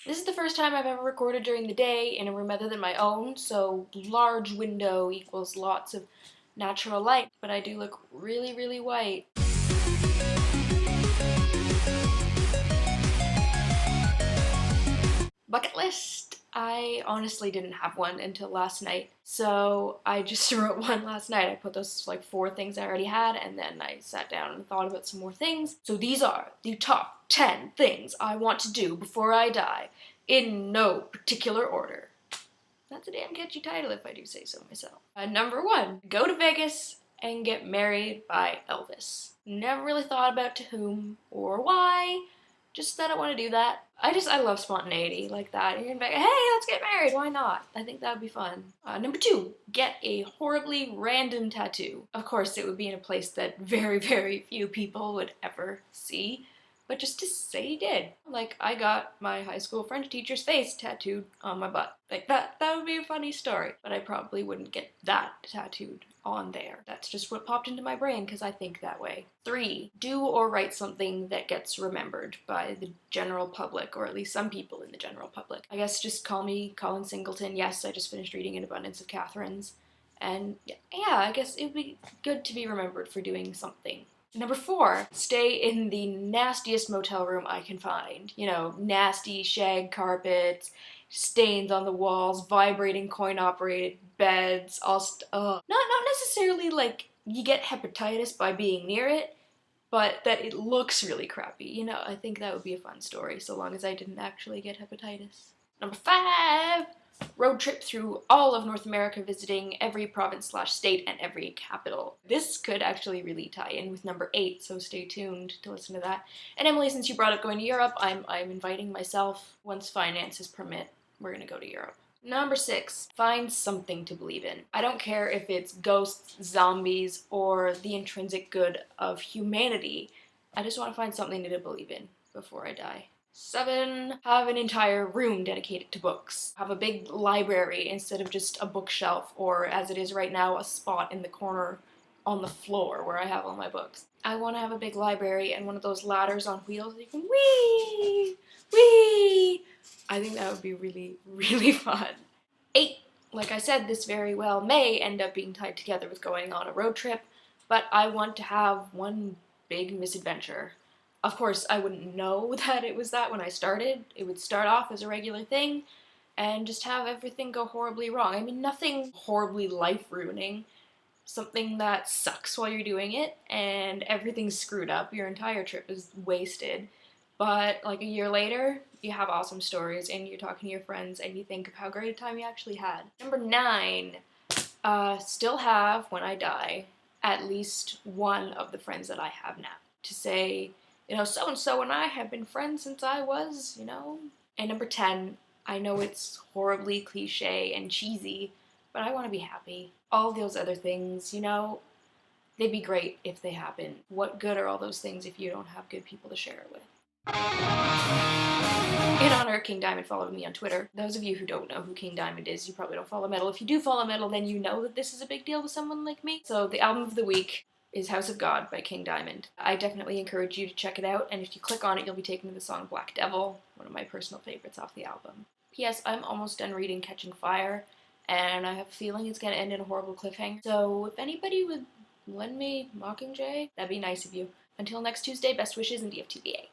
This is the first time I've ever recorded during the day in a room other than my own, so large window equals lots of natural light, but I do look really, really white. Bucket list? I honestly didn't have one until last night, so I just wrote one last night. I put those like 4 things I already had, and then I sat down and thought about some more things. So these are the top 10 things I want to do before I die, in no particular order. That's a damn catchy title if I do say so myself. Number 1, go to Vegas and get married by Elvis. Never really thought about to whom or why, just that I want to do that. I love spontaneity like that. You're gonna be like, hey, let's get married, why not? I think that would be fun. Number 2, get a horribly random tattoo. Of course, it would be in a place that very, very few people would ever see, but just to say he did. Like, I got my high school French teacher's face tattooed on my butt. Like, that would be a funny story, but I probably wouldn't get that tattooed on there. That's just what popped into my brain because I think that way. 3, do or write something that gets remembered by the general public, or at least some people in the general public. I guess just call me Colin Singleton. Yes, I just finished reading An Abundance of Catherines. And yeah, I guess it would be good to be remembered for doing something. Number 4, stay in the nastiest motel room I can find. You know, nasty shag carpets, stains on the walls, vibrating coin-operated beds, not necessarily like you get hepatitis by being near it, but that it looks really crappy. You know, I think that would be a fun story, so long as I didn't actually get hepatitis. Number 5, road trip through all of North America, visiting every province/state and every capital. This could actually really tie in with number 8, so stay tuned to listen to that. And Emily, since you brought up going to Europe, I'm inviting myself. Once finances permit, we're gonna go to Europe. Number 6, find something to believe in. I don't care if it's ghosts, zombies, or the intrinsic good of humanity. I just want to find something to believe in before I die. 7, have an entire room dedicated to books. Have a big library instead of just a bookshelf, or as it is right now, a spot in the corner on the floor where I have all my books. I want to have a big library and one of those ladders on wheels that you can whee, whee. I think that would be really, really fun. 8, like I said, this very well may end up being tied together with going on a road trip, but I want to have one big misadventure. Of course, I wouldn't know that it was that when I started. It would start off as a regular thing and just have everything go horribly wrong. I mean, nothing horribly life-ruining. Something that sucks while you're doing it and everything's screwed up. Your entire trip is wasted. But like a year later, you have awesome stories and you're talking to your friends and you think of how great a time you actually had. Number 9, still have, when I die, at least one of the friends that I have now. To say, you know, so-and-so and I have been friends since I was, you know. And number 10, I know it's horribly cliche and cheesy, but I want to be happy. All those other things, you know, they'd be great if they happen. What good are all those things if you don't have good people to share it with? In honor of King Diamond, follow me on Twitter. Those of you who don't know who King Diamond is, you probably don't follow metal. If you do follow metal, then you know that this is a big deal with someone like me. So the album of the week is House of God by King Diamond. I definitely encourage you to check it out, and if you click on it, you'll be taken to the song Black Devil, one of my personal favorites off the album. P.S. I'm almost done reading Catching Fire, and I have a feeling it's going to end in a horrible cliffhanger. So if anybody would lend me Mockingjay, that'd be nice of you. Until next Tuesday, best wishes and DFTBA.